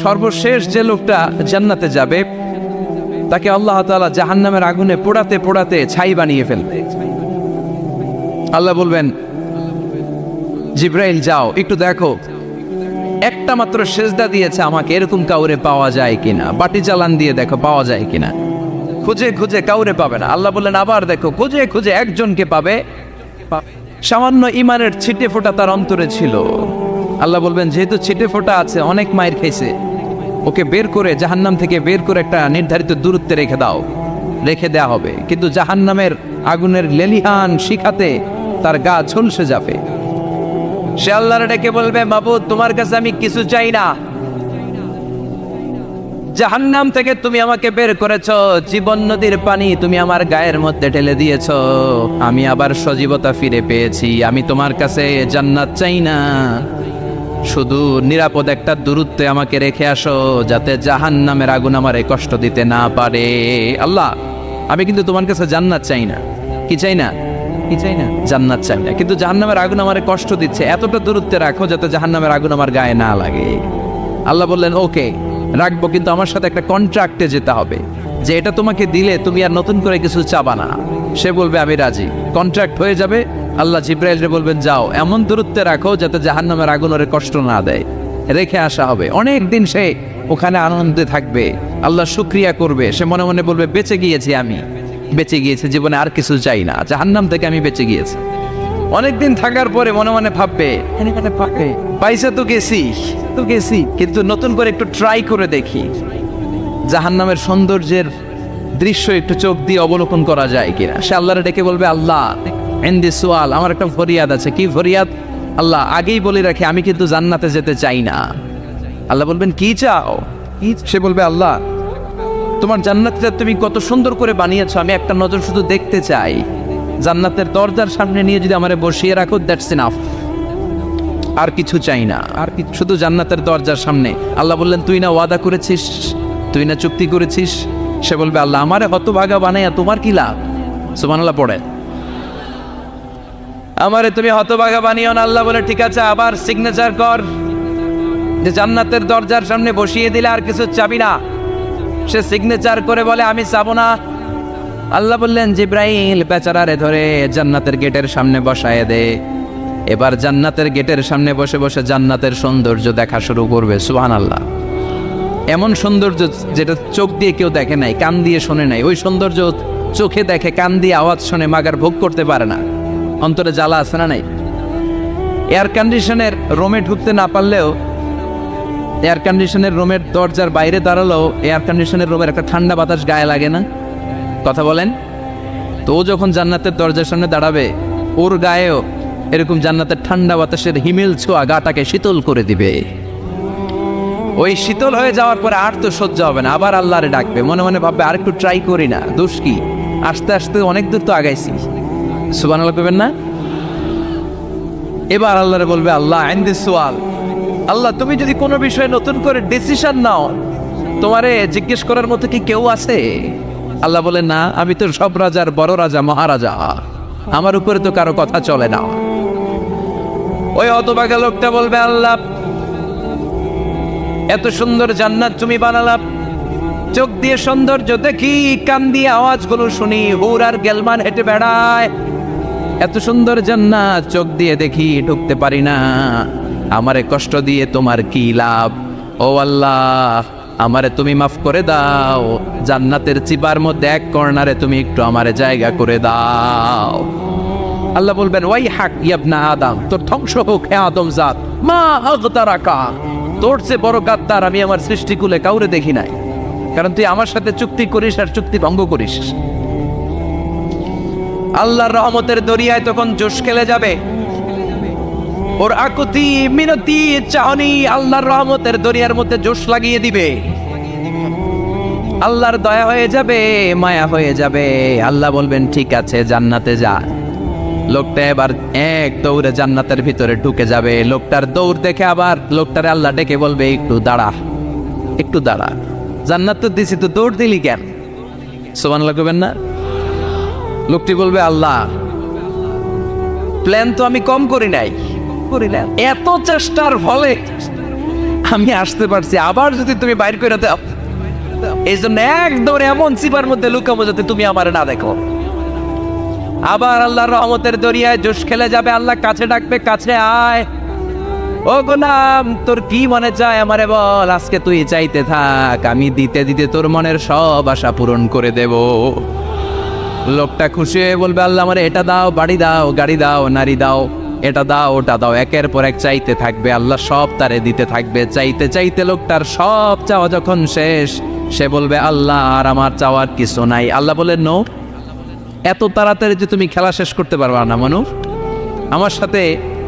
সর্বশেষ যে লোকটা জান্নাতে যাবে তাকে আল্লাহ তাআলা জাহান্নামের আগুনে পোড়াতে পোড়াতে ছাই বানিয়ে ফেলবে। আল্লাহ বলবেন, জিব্রাইল যাও একটু দেখো, একটা মাত্র সেজদা দিয়েছে আমাকে, এরকম কাউরে পাওয়া যায় কিনা। বাটি চালান দিয়ে দেখো পাওয়া যায় কিনা। খুঁজে খুঁজে কাউরে পাবে না। আল্লাহ বললেন আবার দেখো, খুঁজে খুঁজে একজনকে পাবে। সামান্য ইমানের ছিটে ফোঁটা তার অন্তরে ছিল। আল্লাহ বলবেন, যেহেতু ছিটে ফোঁটা আছে, অনেক মায়ের খাইছে, ওকে বের করে জাহান্নাম থেকে বের করে একটা নির্ধারিত দূরত্বে রেখে দাও। রেখে দেয়া হবে, কিন্তু জাহান্নামের আগুনের লেলিহান শিখাতে তার গা ঝলসে যাবে। সে আল্লাহর ডেকে বলবে, মাবুদ তোমার কাছে আমি কিছু চাই না, জাহান্নাম থেকে তুমি আমাকে বের করেছো, জীবন নদীর পানি তুমি আমার গায়ের মধ্যে ঢেলে দিয়েছো, আমি আবার সজীবতা ফিরে পেয়েছি। আমি তোমার কাছে জান্নাত চাই না, শুধু নিরাপদ একটা দূরত্বে আমাকে রেখে আসো, যাতে জাহান্নামের আগুন আমারে কষ্ট দিতে না পারে। আল্লাহ, আমি কিন্তু তোমার কাছে জান্নাত চাই না। কি চাই না? কি চাই না? জান্নাত চাই না, কিন্তু জাহান্নামের আগুন আমারে কষ্ট দিচ্ছে, এতটা দূরত্বে রাখো যাতে জাহান্নামের আগুন আমার গায়ে না লাগে। আল্লাহ বললেন, ওকে রাখবো, কিন্তু আমার সাথে একটা কন্ট্রাক্টে যেতে হবে, যে এটা তোমাকে দিলে তুমি আর নতুন করে কিছু চাবা না। সে বলবে আমি রাজি, কন্ট্রাক্ট হয়ে যাবে। আল্লাহ জিব্রাইলকে বলবেন, যাও এমন দূরত্বে রাখো যাতে জাহান্নামের আগুন ওরে কষ্ট না দেয়। রেখে আসা হবে। অনেক দিন সে ওখানে আনন্দে থাকবে, আল্লাহ শুকরিয়া করবে। সে মনে মনে বলবে, বেঁচে গিয়েছি, আমি বেঁচে গিয়েছি, জীবনে আর কিছু চাই না, জাহান্নাম থেকে আমি বেঁচে গিয়েছি। অনেকদিন থাকার পরে মনে মনে ভাববে, পাইসা তো গেছি, কিন্তু নতুন করে একটু ট্রাই করে দেখি, জাহান্নামের সৌন্দর্যের দৃশ্য একটু চোখ দিয়ে অবলোকন করা যায় কিনা। সে আল্লাহরে ডেকে বলবে, আল্লাহ ইনদি সুআল, আমার একটা ফরিয়াদ আছে। কি ফরিয়াদ? আল্লাহ আগেই বলে রাখি, আমি কিন্তু জান্নাতে যেতে চাই না। আল্লাহ বলবেন, কি চাও? সে বলবে, আল্লাহ তোমার জান্নাতটা তুমি কত সুন্দর করে বানিয়েছো, আমি একটা নজর শুধু দেখতে চাই। জান্নাতের দরজার সামনে নিয়ে যদি আমারে বসিয়ে রাখো, দ্যাটস ইনাফ, আর কিছু চাই না, আর কিছু, শুধু জান্নাতের দরজার সামনে। আল্লাহ বললেন, তুই না ওয়াদা করেছিস, তুই না চুক্তি করেছিস। সে বলবে, আল্লাহ আমারে হতভাগা বানাইয়া তোমার কি লাভ? সুবহানাল্লাহ পড়ে, আমারে তুমি হতভাগা বানিও না। আল্লাহ বলে, ঠিক আছে, আবার সিগনেচার কর যে জান্নাতের দরজার সামনে বসিয়ে দিলে আর কিছু চাবি না। সে সিগনেচার করে বলে, আমি চাবো না। আল্লাহ বললেন, জিব্রাইল বেচারারে ধরে জান্নাতের গেটের সামনে বসায় দে। এবার জান্নাতের গেটের সামনে বসে বসে জান্নাতের সৌন্দর্য দেখা শুরু করবে। সুবহানাল্লাহ, এমন সৌন্দর্য যেটা চোখ দিয়ে কেউ দেখে নাই, কান দিয়ে শোনে নাই। ওই সৌন্দর্য চোখে দেখে, কান দিয়ে আওয়াজ শোনে, মাগার ভোগ করতে পারে না। অন্তরে জ্বালা আছে না নাই? এয়ার কন্ডিশনের রুমে ঢুকতে না পারলেও, এয়ার কন্ডিশনের রুমের দরজার বাইরে দাঁড়ালেও এয়ার কন্ডিশনের রুমের একটা ঠান্ডা বাতাস গায়ে লাগে না? কথা বলেন তো। ও যখন জান্নাতের দরজার সামনে দাঁড়াবে, ওর গায়েও এরকম জান্নাতের ঠান্ডা বাতাসের হিমেল ছোঁয়া গাটাকে শীতল করে দিবে। ওই শীতল হয়ে যাওয়ার পরে আর তো সহ্য হবে না, আবার আল্লাহরে ডাকবে। মনে মনে ভাববে, আর একটু ট্রাই করি না, দোষ কি, আস্তে আস্তে অনেক দূর তো আগাইছি। সুবহানাল্লাহ কইবেন না? এবার আল্লাহরে বলবে, আল্লাহ ইনদি সুআল, আল্লাহ তুমি যদি কোনো বিষয়ে নতুন করে ডিসিশন নাও, তোমারে জিজ্ঞেস করার মতো কি কেউ আছে? আল্লাহ বলে, না, আমি তো সব রাজার বড় রাজা, মহারাজা, আমার উপরে তো কারো কথা চলে না। ওই হতভাগা লোকটা বলবে, আল্লাহ এত সুন্দর জান্নাত তুমি বানালাম, চোখ দিয়ে সৌন্দর্য দেখি, কান দিয়ে আওয়াজগুলো শুনি, হুর আর গেলমান হেঁটে বেড়ায়, এত সুন্দর জান্নাত চোখ দিয়ে দেখি, ঢুকতে পারি না, আমারে কষ্ট দিয়ে তোমার কি লাভ? ও আল্লাহ, আমারে তুমি মাফ করে দাও, জান্নাতের চিবার মধ্যে এক কর্নারে তুমি একটু আমারে জায়গা করে দাও। আল্লাহ বলবেন, ওয়াই হাক ইবনা আদম, তোর ধ্বংস হোক হে আদম জাত, মা আগতারাকা, তোর চেয়ে বড় গাদ্দার আমি আমার সৃষ্টিকুলে কাউরে দেখি নাই, কারণ তুই আমার সাথে চুক্তি করিস আর চুক্তি ভঙ্গ করিস। আল্লাহর রহমতের দরিয়ায় তখন জোশ খেলে যাবে, ওর আকুতি মিনতি চাহনি আল্লাহর রহমতের দরিয়ার মধ্যে জোশ লাগিয়ে দিবে। আল্লাহর দয়া হয়ে যাবে, মায়া হয়ে যাবে। আল্লাহ বলবেন, ঠিক আছে, জান্নাতে যা। লোকটা এবার এক দৌড়ে জান্নাতের ভিতরে ঢুকে যাবে। লোকটার দৌড় দেখে আবার লোকটারে আল্লাহ ডেকে বলবে, একটু দাঁড়া, একটু দাঁড়া, জান্নাত তো দিছি, তো দৌড় দিলি কেন? সুবহানাল্লাহ কইবেন না? লোকটি বলবে, আল্লাহ প্ল্যান তো আমি কম করি নাই, এত চেষ্টার ফলে আমি আসতে পারছি, আবার যদি তুমি বাইর করে দাও, এই জন্য একদম এমন চিপার মধ্যে লুকাবো যাতে তুমি আমার না দেখো। আবার আল্লাহর রহমতের দরিয়ায় জোশ খেলে যাবে, আল্লাহ কাছে ডাকবে, কাছে আয়, ও গোলাম তোর কি মনে চায় আমারে বল, আজকে তুই চাইতে থাক, আমি দিতে দিতে তোর মনের সব আশা পূরণ করে দেব। লোকটা খুশি হয়ে বলবে, আল্লাহ আমারে এটা দাও, বাড়ি দাও, গাড়ি দাও, নারী দাও, এটা দাও, ওটা দাও, একের পর এক চাইতে থাকবে, আল্লাহ সব তারে দিতে থাকবে। চাইতে চাইতে লোকটার সব চাওয়া যখন শেষ, সে বলবে আল্লাহ আর আমার চাওয়ার কিছু নাই। আল্লাহ বলেন, নো, এত তাড়াতাড়ি যে তুমি খেলা শেষ করতে পারবা না মানুষ, আমার সাথে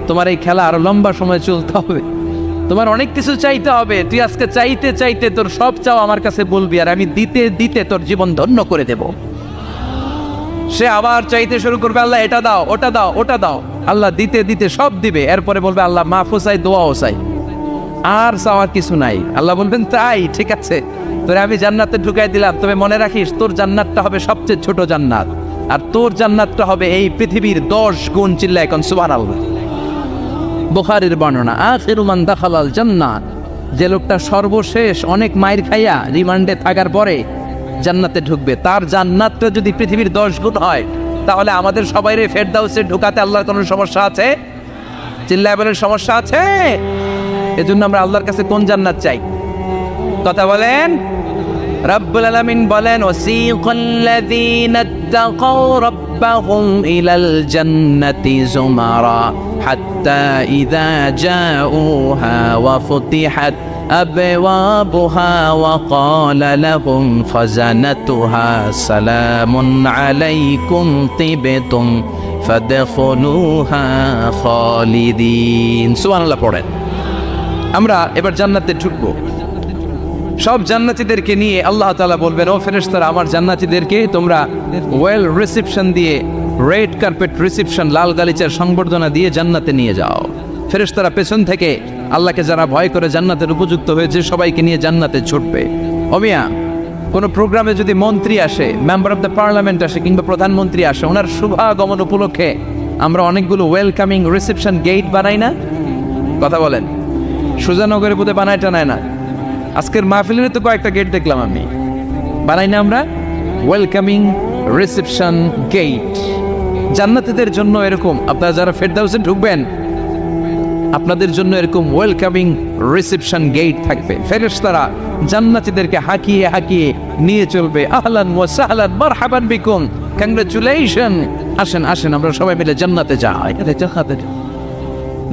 তোমার এই খেলা আরো লম্বা সময় চলতে হবে, তোমার অনেক কিছু চাইতে হবে। তুই আজকে চাইতে চাইতে তোর সব চাও আমার কাছে বলবি, আর আমি দিতে দিতে তোর জীবন ধন্য করে দেব। সে আবার চাইতে শুরু করবে, আল্লাহ এটা দাও, ওটা দাও, ওটা দাও, আল্লাহ দিতে দিতে সব দিবে। এরপরে বলবে আল্লাহ মাফও চাই, দোয়াও চাই, আর চাওয়ার কিছু নাই। আল্লাহ বলবেন তাই ঠিক আছে, তোরে আমি জান্নাতে ঢুকাই দিলাম, তবে মনে রাখিস তোর জান্নাতটা হবে সবচেয়ে ছোট জান্নাত, আর তোর জান্নাতটা হবে এই পৃথিবীর 10 গুণ। চিল্লা এখন সুবহানাল্লাহ। বুখারীর বর্ণনা, আখিরু মান দাখালাল জান্নাত, যে লোকটা সর্বশেষ অনেক মাইর খাইয়া রিমান্ডে থাকার পরে জান্নাতে ঢুকবে, তার জান্নাতটা যদি পৃথিবীর 10 গুণ হয়, তাহলে আমাদের সবাইরে ফেরদাউসে ঢুকাতে আল্লাহর কোনো সমস্যা আছে? চিল্লায় বলেন সমস্যা আছে? এজন্য আমরা আল্লাহর কাছে কোন জান্নাত চাই? কথা বলেন। রব্বুল আলামিন বলেন, ওয়াসিকাল্লাযীনা তাকাউ রাব্বাহুম ইলাল জান্নাতি যুমারা হাত্তা ইযা জাউহা ওয়া ফুতিহাত আবওয়াবুহা ওয়া ক্বালা লাহুম খাযানাতুহা সালামুন আলাইকুম তিবতুম ফাদখুলুহা খালিদিন। সুবহানাল্লাহ পড়েন। আমরা এবার জান্নাতে ঢুকবো। সব জান্নাতীদেরকে নিয়ে আল্লাহ তাআলা বলবেন, ও ফেরেশতারা, আমার জান্নাতীদেরকে তোমরা ওয়েল রিসেপশন দিয়ে, রেড কার্পেট রিসেপশন, লাল গালিচার সংবর্ধনা দিয়ে জান্নাতে নিয়ে যাও। ফেরেশতারা পেছন থেকে আল্লাহকে যারা ভয় করে জান্নাতের উপযুক্ত হয়েছে সবাইকে নিয়ে জান্নাতে ছুটবে। অমিয়া, কোনো প্রোগ্রামে যদি মন্ত্রী আসে, মেম্বার অফ দ্য পার্লামেন্ট আসে, কিংবা প্রধানমন্ত্রী আসে, ওনার শুভাগমন উপলক্ষে আমরা অনেকগুলো ওয়েলকামিং রিসেপশন গেট বানাই না? কথা বলেন। সুজানগরে বোধহয় বানায় টানায় না, আজকের মাহফিলের তো কয়েকটা গেট দেখলাম আমি, বানাই না আমরা ওয়েলকামিং রিসেপশন গেট। জান্নাতীদের জন্য এরকম, আপনারা যারা ফেরদাউসে ঢুকবেন আপনাদের জন্য এরকম ওয়েলকামিং রিসেপশন গেট থাকবে। ফেরেশতারা জান্নাতীদেরকে হাঁকিয়ে হাঁকিয়ে নিয়ে চলবে, আহলান ওয়া সাহলান মারহাবান বিকুম, কংগ্রাচুলেশন, আসেন আসেন আমরা সবাই মিলে জান্নাতে যাই।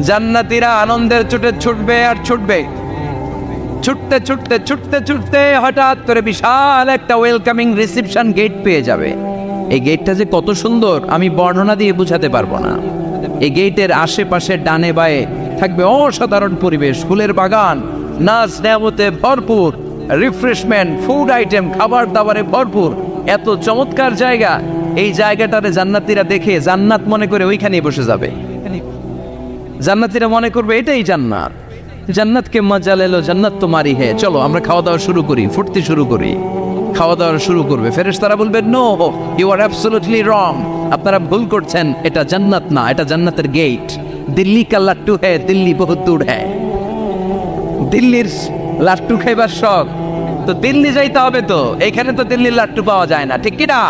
জান্নাতীরা আনন্দের চোটে ছুটবে আর ছুটবে, ছুটতে ছুটতে ছুটতে ছুটতে হঠাৎ করে বিশাল একটা ওয়েলকামিং রিসেপশন গেট পেয়ে যাবে। এই গেটটা যে কত সুন্দর আমি বর্ণনা দিয়ে বোঝাতে পারবো না। এই গেটের আশেপাশে ডানে বায়ে থাকবে অসাধারণ পরিবেশ, ফুলের বাগান, নাচ নেয়ামতে ভরপুর, রিফ্রেশমেন্ট, ফুড আইটেম, খাবার দাবারে ভরপুর, এত চমৎকার জায়গা। এই জায়গাটারে জান্নাতীরা দেখে জান্নাত মনে করে ওইখানেই বসে যাবে। জান্নাতীরা মনে করবে এটাই জান্নাত, জান্নাতকে মজা লেলো, জান্নাত তোমারই হে, চলো আমরা খাওয়া দাওয়া শুরু করি, ফুটতে শুরু করি। খাওয়া দাওয়া শুরু করবে। ফেরেশতারা বলবে, no, you are absolutely wrong, আপনারা ভুল করছেন, এটা জান্নাত না, এটা জান্নাতের গেট। দিল্লি কা লাট্টু হ্যায়, দিল্লি বহুত দূর হ্যায়। দিল্লির লাট্টু খাইবার শখ তো দিল্লি যাইতে হবে, তো এখানে তো দিল্লির লাট্টু পাওয়া যায় না, ঠিক কি না?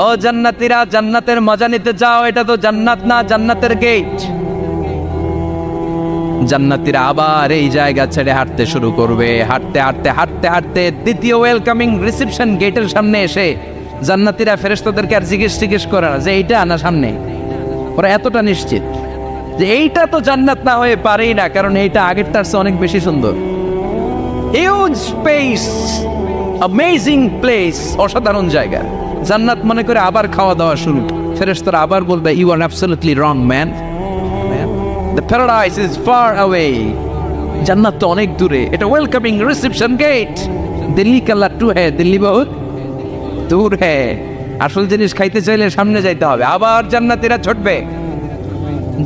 ও জান্নাতীরা, জান্নাতের মজা নিতে যাও, এটা তো জান্নাত না, জান্নাতের গেট। জান্নাতীরা আবার এই জায়গা ছেড়ে হাঁটতে শুরু করবে। হাঁটতে হাঁটতে হাঁটতে হাঁটতে দ্বিতীয় ওয়েলকামিং রিসেপশন গেটের সামনে এসে জান্নাতীরা ফেরেশতাদেরকে আর জিজ্ঞেস করে না যে এইটা না সামনে, ওরা এতটা নিশ্চিত যে এইটা তো জান্নাত না হয়ে পারেই না, কারণ এইটা আগেরটার চেয়ে অনেক বেশি সুন্দর। হিউজ স্পেস, অ্যামেজিং প্লেস, অসাধারণ জায়গা। জান্নাত মনে করে আবার খাওয়া দাওয়া শুরু। ফেরেশতারা আবার বলবে, you are absolutely wrong man, the paradise is far away, জান্নাত তো অনেক দূরে, এটা ওয়েলকামিং রিসেপশন গেট। দিল্লি কা লাট্টু হ্যায়, দিল্লি বহুত দূর হ্যায়। আসল জিনিস খাইতে চাইলে সামনে যাইতে হবে। আবার জান্নাতীরা ছুটবে,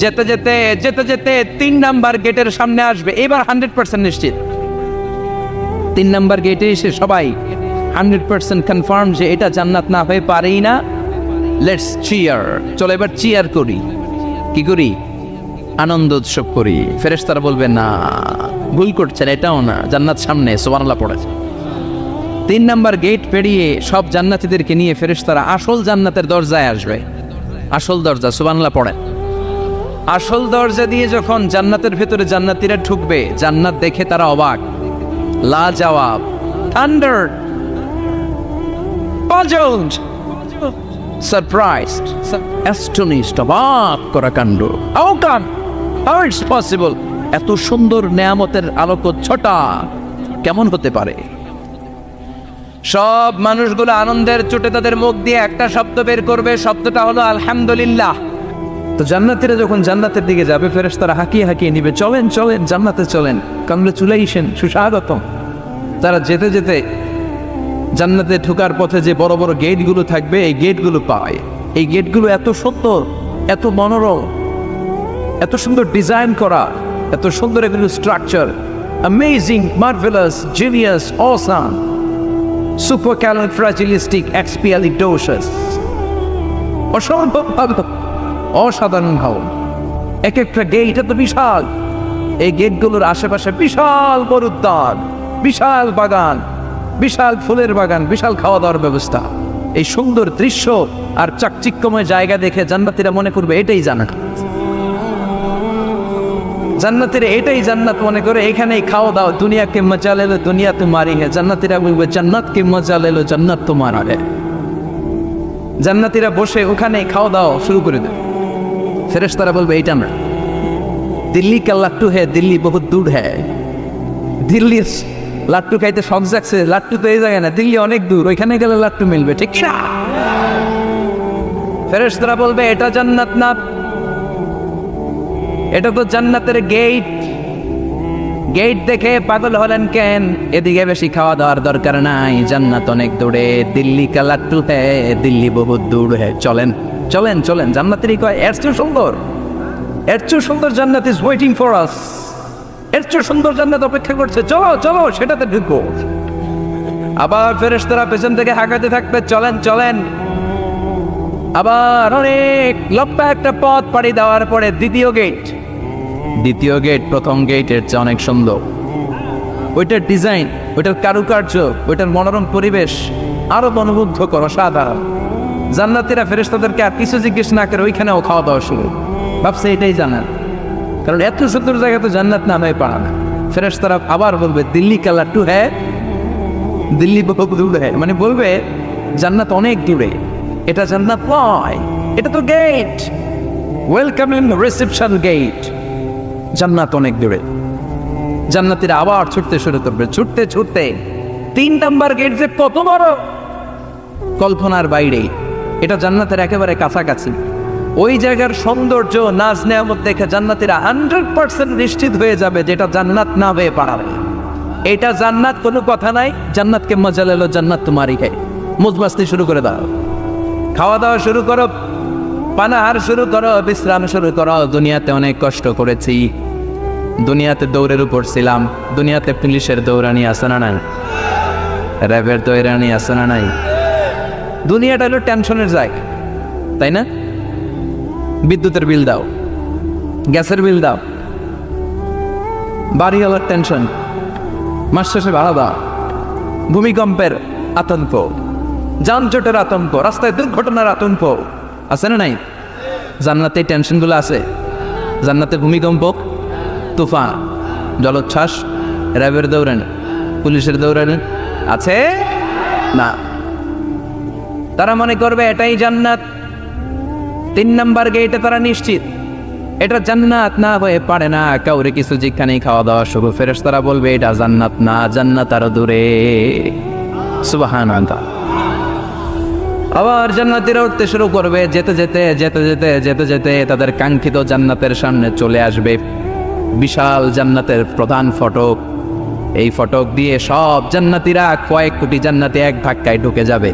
যেতে যেতে যেতে যেতে 3 নাম্বার গেটের সামনে আসবে। এবার 100% নিশ্চিত, 3 নাম্বার গেটে এসে সবাই 100% কনফার্ম যে এটা জান্নাত না হয়ে পারেই না। লেটস চিয়ার, চলো এবার চিয়ার করি। কি করি? আনন্দ উৎসব করি। ফেরেশতারা বলবে না, ভুল করছেন, এটাও না, জান্নাত সামনে, সুবহানাল্লাহ পড়েছে। 3 নাম্বার গেট পেরিয়ে সব জান্নাতীদেরকে নিয়ে ফেরেশতারা আসল জান্নাতের দরজায় আসবে। আসল দরজা, সুবহানাল্লাহ পড়েন। আসল দরজা দিয়ে যখন জান্নাতের ভেতরে জান্নাতীরা ঢুকবে, জান্নাত দেখে তারা অবাক, লাজবাব, থান্ডার, পাজলড, সারপ্রাইজড, অ্যাস্টনিশড, অবাক করা কাণ্ড। How come, how it's possible, এত সুন্দর নেয়ামতের আলোকচ্ছটা কেমন হতে পারে? সব মানুষগুলো আনন্দের চোটে তাদের মুখ দিয়ে একটা শব্দ বের করবে, শব্দটা হলো আলহামদুলিল্লাহ। তো জান্নাতীরা যখন জান্নাতের দিকে যাবে, ফেরেশতারা হাঁকিয়ে হাঁকিয়ে নিবে, চলেন চলেন জান্নাতে চলেন, কংগ্রেচুলেশন, সুস্বাগতম। তারা যেতে যেতে জান্নাতে ঢোকার পথে যে বড় বড় গেটগুলো থাকবে, এই গেটগুলো পায়। এই গেটগুলো এত সুন্দর, এত মনোরম, এত সুন্দর ডিজাইন করা, এত সুন্দর এগুলো structure, amazing, marvellous, genius, awesome, supercalifragilisticexpialidocious, অসম্ভব ভালো, অসাধারণ ভালো। এক একটা গেট এত বিশাল, এই গেটগুলোর আশেপাশে বিশাল বড় উদ্যান, বিশাল বাগান, বিশাল ফুলের বাগান, বিশাল খাওয়া দাওয়ার ব্যবস্থা। এই সুন্দর দৃশ্য আর চাকচিক্যময় জায়গা দেখে জান্নাতীরা মনে করবে এটাই জান্নাত। জান্নাতীরা এটাই জান্নাত মনে করে এখানেই খাওয়া দাওয়া। দুনিয়া কে মজা লে লো, দুনিয়া তোমারি হে। জান্নাতীরা বলবে জান্নাত কে মজা লে লো, জান্নাত তোমারা হে। জান্নাতীরা বসে ওখানেই খাওয়া দাওয়া শুরু করে দেবে। ফেরেশতারা বলবে এইটা না, দিল্লি কা লাট্টু হে, দিল্লি বহুত দূর হ্যায়। দিল্লি লাট্টু খাইতে শখ জাগছে, লাট্টু তো এই জায়গায় না, দিল্লি অনেক দূর, ওইখানে গেলে লাট্টু মিলবে, ঠিক না? ফেরেশতারা বলবে এটা জান্নাত না, এটা তো জান্নাতের গেট। গেট দেখে পাগল হলেন কেন? এদিকে বেশি খাওয়া দাওয়ার দরকার নাই, জান্নাত অনেক দূরে। দিল্লি কা লাট্টু হে, দিল্লি বহুত দূর হে। চলেন চলেন চলেন। জান্নাতেরই কয় এর চেয়ে সুন্দর, এর চেয়ে সুন্দর জান্নাত ইজ ওয়েটিং ফর আস, এর চেয়ে সুন্দর জান্নাত অপেক্ষা করছে, চলো চলো সেটাতে ঢুকবো। আবার ফেরেশতারা পেছন থেকে হাঁকাতে থাকবে, চলেন চলেন। আবার অনেক লম্বা একটা পথ পাড়ি দেওয়ার পরে দ্বিতীয় গেট। দ্বিতীয় গেট প্রথম গেটের চেয়ে অনেক সুন্দর। ওইটার ডিজাইন, ওইটার কারুকার্য, ওইটার মনোরম পরিবেশ আরো মনোমুগ্ধকর, অসাধারণ। জান্নাতীরা ফেরেশতাদেরকে আর কিছু জিজ্ঞেস না করে ওইখানেও খাওয়া দাওয়া শুরু। ভাবছে এটাই জান্নাত, কারণ এত সুন্দর জায়গা তো জান্নাত না হয়ে পারে না। ফেরেশতারা আবার বলবে দিল্লি কা লাট্টু হ্যাঁ, দিল্লি বহুত দূর হ্যাঁ, মানে বলবে জান্নাত অনেক দূরে, এটা জান্নাত নয়, এটা তো gate, welcome in reception gate, জান্নাত অনেক দূরে। জান্নাতীরা আবার ছুটতে শুরু করবে, ছুটতে ছুটতে 3 নাম্বার গেট যে কত বড়, কল্পনার বাইরে। এটা জান্নাতের একেবারে কাছাকাছি। ওই জায়গার সৌন্দর্য, নাজ নেয়ামত দেখে জান্নাতীরা 100% নিশ্চিত হয়ে যাবে যেটা জান্নাত না হয়ে পারে। এটা জান্নাত, কোনো কথা নাই। জান্নাতকে মজা লেলো, জান্নাত তোমারই হে। মুজমাস্তি শুরু করে দাও, খাওয়া দাওয়া শুরু করো, পানাহার শুরু করো, বিশ্রাম শুরু করো। দুনিয়াতে অনেক কষ্ট করেছি, দুনিয়াতে দৌড়ের উপর ছিলাম, দুনিয়াতে পুলিশের দৌড়ানি আছে না নাই, র্যাবের দৌড়ানি আছে না নাই। দুনিয়াটা হলো টেনশনের জায়গা, তাই না? বিদ্যুতের বিল দাও, গ্যাসের বিল দাও, বাড়িওয়ালার টেনশন, মাস শেষে ভাড়া দাও, ভূমিকম্পের আতঙ্ক, যানজটের আতঙ্ক, রাস্তায় দুর্ঘটনার আতঙ্ক আছে না নাই? জান্নাতে এই টেনশনগুলো আছে। জান্নাতে ভূমিকম্প, তুফান, জলোচ্ছ্বাস, র্যাবের দৌড়ানি, পুলিশের দৌড়ানি আছে না। তারা মনে করবে এটাই জান্নাত। 3 নাম্বার গেটে তারা নিশ্চিত এটা জান্নাত না হয়ে পারে না। কাউরে কিছু যেখানেই খাওয়া দাওয়া শুরু। ফেরেশতারা বলবে এটা জান্নাত না, জান্নাত আরো দূরে। সুবহানাল্লাহ। আবার জান্নাতীরা উঠতে শুরু করবে, যেতে যেতে যেতে যেতে যেতে যেতে তাদের কাঙ্ক্ষিত জান্নাতের সামনে চলে আসবে। বিশাল জান্নাতের প্রধান ফটক। এই ফটক দিয়ে সব জান্নাতীরা, কয়েক কোটি জান্নাতি এক ধাক্কায় ঢুকে যাবে।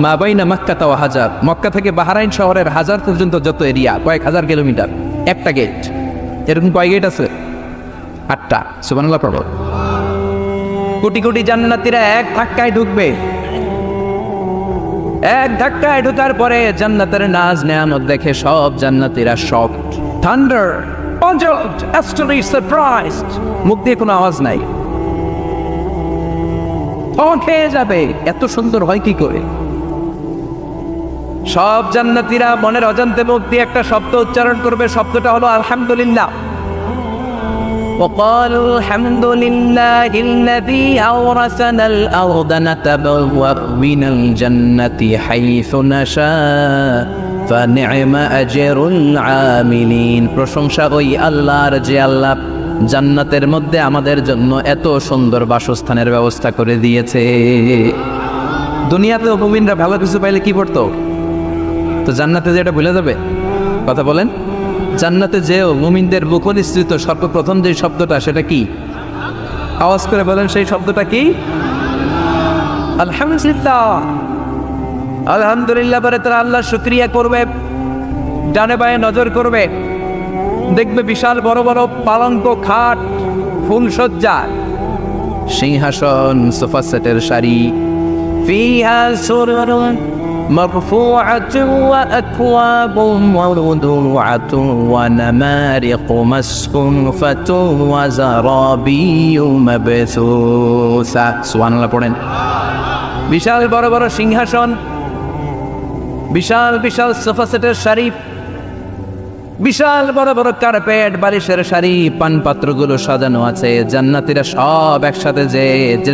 মা বাইনা মক্কা তাও হাজার, মক্কা থেকে বাহরাইন শহরের হাজার পর্যন্ত যত এরিয়া, কয়েক হাজার কিলোমিটার, একটা গেট। এরকম কয় গেট আছে? 8টা। সুবহানাল্লাহ পড়ো। কোটি কোটি জান্নাতীরা এক ধাক্কায় ঢুকবে। এক ধাক্কায় ঢোকার পরে জান্নাতের নাজ নেয়ামত দেখে সব জান্নাতীরা shocked, thunder, puzzled, utterly surprised, মুখ দিয়ে কোনো আওয়াজ নাই, খেয়ে যাবে, এত সুন্দর হয় কি করে? সব জান্নাতীরা মনের অজান্তে মুখ দিয়ে একটা শব্দ উচ্চারণ করবে, শব্দটা হলো আলহামদুলিল্লাহ। وقالوا الحمد لله الذي أورثنا الأرض نتبوأ من الجنة حيث نشاء فنعم أجر العاملين। প্রশংসা ওই আল্লাহর যে আল্লাহ জান্নাতের মধ্যে আমাদের জন্য এত সুন্দর বাসস্থানের ব্যবস্থা করে দিয়েছে। দুনিয়াতে মুমিনরা ভালো কিছু পাইলে কি করতো? তো জান্নাতে যে এটা ভুলে যাবে? কথা বলেন। জান্নাতে যেও মুমিনদের মুখনিসৃত সর্বপ্রথম যে শব্দটা, সেটা কি? আওয়াজ করে বলেন, সেই শব্দটা কি? আলহামদুলিল্লাহ। আলহামদুলিল্লাহ পরে তারা আল্লাহর শুকরিয়া করবে, ডানে বায়ে নজর করবে, দেখবে বিশাল বড় বড় পালঙ্ক, খাট, ফুলসজ্জা, সিংহাসন, সোফা সেটের সারি, ফিহা সুরুরুন মারফুআতুন ওয়া আকওয়াবুন মাওদুআতুন ওয়া নামারিকু মাসফুফাতুন ওয়া যারাবিয়্যু মাবসুসা। সুবহানাল্লাহ পড়েন। বিশাল বড় বড় সিংহাসন, বিশাল বিশাল সোফা সেটের সারি, বিশাল বড় বড় কার্পেট, বালিশের সারি, পানপাত্রগুলো সাজানো আছে। জান্নাতীরা সব একসাথে যে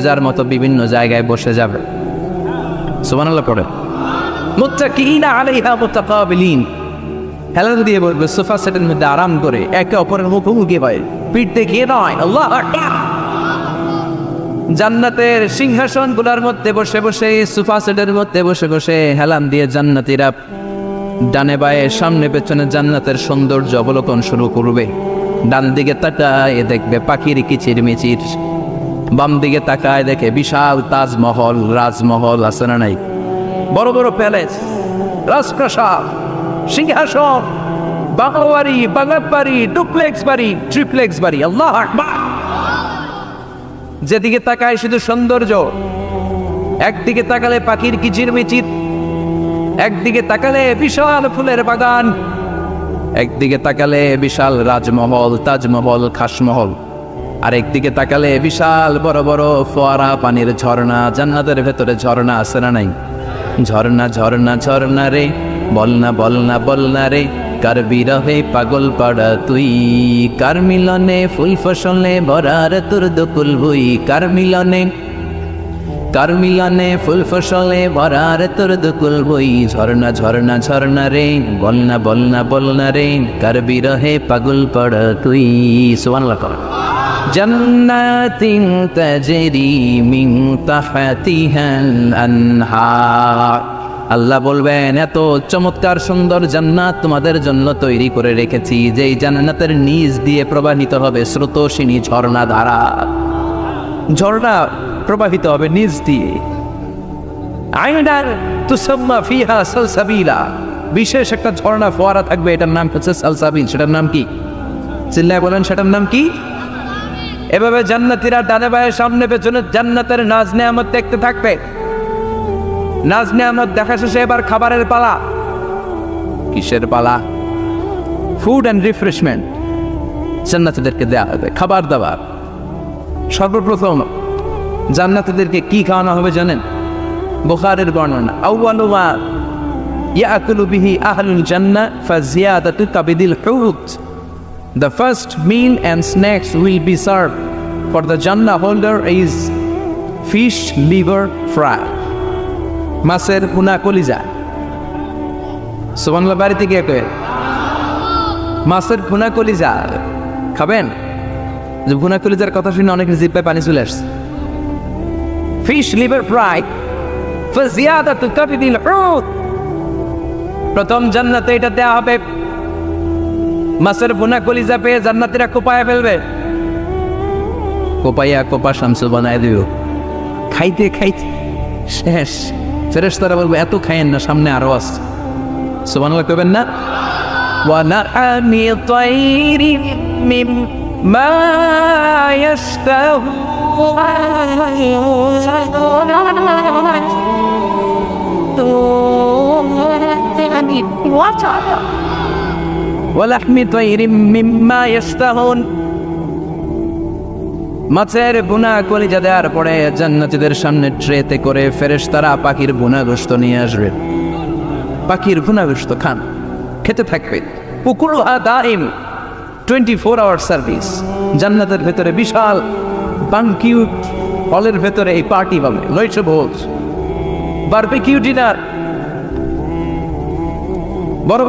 যার মতো বিভিন্ন জায়গায় বসে যাবে। সুবহানাল্লাহ পড়ে। মুত্তাকিনা আলাইহা মুতাকাবিলিন, হেলান দিয়ে বলবে সোফা সেটের মধ্যে আরাম করে, একে অপরের মুখোমুখি হয়, পিঠ দেখিয়ে নয়। আল্লাহু আকবার। জান্নাতের সিংহাসনগুলোর মধ্যে বসে বসে, সোফা সেটের মধ্যে বসে বসে হেলান দিয়ে জান্নাতীরা ডানে বায়ে সামনে পেছনে জান্নাতের সৌন্দর্য অবলোকন শুরু করবে। ডান দিকে তাকায় দেখবে পাখির কিচিরমিচির, বাম দিকে তাকায় দেখে বিশাল তাজমহল, রাজমহল আছে না নাই, বড় বড় প্যালেস, রাজপ্রাসাদ, সিংহাসন, বাংলো বাড়ি, বাগান বাড়ি, ডুপ্লেক্স বাড়ি, ট্রিপ্লেক্স বাড়ি। আল্লাহু আকবার। যেদিকে তাকায় শুধু সৌন্দর্য। একদিকে তাকালে পাখির কিচিরমিচির, একদিকে তাকালে বিশাল ফুলের বাগান, একদিকে তাকালে বিশাল রাজমহল, তাজমহল, খাসমহল, আর একদিকে তাকালে বিশাল বড় বড় ফোয়ারা, পানির ঝর্ণা। জান্নাতের ভেতরে ঝর্ণা আছে না নাই? ঝর্ণা ঝর্ণা ঝর্ণা রে, বলনা বলনা বলনা রে, কার বিরহে পাগল পাড়া তুই, কার মিলনে ফুল ফসলে ভরার তোর দুকুল ভুই, কার মিলনে ফুল ফসলে ভরার তোর দুকুল বই। ঝর্ণা ঝর্ণা ঝর্ণা রে, বলনা বলনা বলনা রে, কার বিরহে পাগল পড়া তুই। সুবহানাল্লাহ। জান্নাতিন তাজরি মিন তাহতিহাল আনহার। আল্লাহ বলবেন, এত চমৎকার সুন্দর জান্নাত তোমাদের জন্য তৈরি করে রেখেছি, যেই জান্নাতের নিচ দিয়ে প্রবাহিত হবে স্রোতস্বিনী ঝর্ণা ধারা। ঝর্ণা প্রবাহিত হবে নিচ দিয়ে। আইনার তুসাম্মা ফিহা সালসাবিলা, বিশেষ একটা ঝর্ণা ফোয়ারা থাকবে, এটার নাম হচ্ছে সালসাবিল। সেটার নাম কি? চিল্লায় বলেন, সেটার নাম কি? এভাবে জান্নাতীরা ডানে বায়ে সামনে পেছনে জান্নাতের নাজ নেয়ামত দেখতে থাকবে। নাজ নেয়ামত দেখা শেষে এবার খাবারের পালা। কিসের পালা? ফুড অ্যান্ড রিফ্রেশমেন্ট জান্নাতীদেরকে দেওয়া হবে, খাবার দাবার। সর্বপ্রথম জান্নাতীদেরকে কি খাওয়ানো হবে জানেন? বুখারীর বর্ণনা, আউয়ালু মা ইয়াকুলু বিহি আহলুল জান্নাহ ফাজিয়াদাতু কাবিদিল হুত। The first meal and snacks will be served for the Jannah holder is fish liver fry, মাছের ভুনা কলিজা। সুবহানাল্লাহ। বাড়িতে গিয়ে কয়ে মাছের ভুনা কলিজা খাবেন? যে ভুনা কলিজার কথা শুনে অনেকের জিহ্বায় পানি চলে আসছে। ফিশ লিভার ফ্রাই ফাজিয়াদাতু কাবিদিল হুত, প্রথম জান্নাতে এটা দেয়া হবে। মাছের ভুনা কলিজা পেয়ে জান্নাতীরা কোপায় ফেলবে, কোপাইয়া কোপা শামসু বানায় দিও। খাইতে খাইতে শেষ। ফেরেশতারা বলবে, এত খাইয়েন না, সামনে আরো আছে। সুবহানাল্লাহ কইবেন না? ওয়া নাআমি তাইরিন মিম্মা ইয়াশতাহু, ওয়া লাহমি তায়রিম মিম্মা ইয়াশতাহুন। মাছের ভুনা কলিজা দেওয়ার পরে জান্নাতীদের সামনে ট্রেতে করে ফেরেশতারা পাখির ভুনা গোশত নিয়ে আসবে। পাখির ভুনা গোশত খান, খেতে থাকবে। উকুলুহা দাইম, 24 আওয়ার সার্ভিস। জান্নাতের ভেতরে বিশাল বানকিউট হলের ভেতরে এই পার্টি হবে, নৈশ ভোজ, বারবিকিউ ডিনার। বড়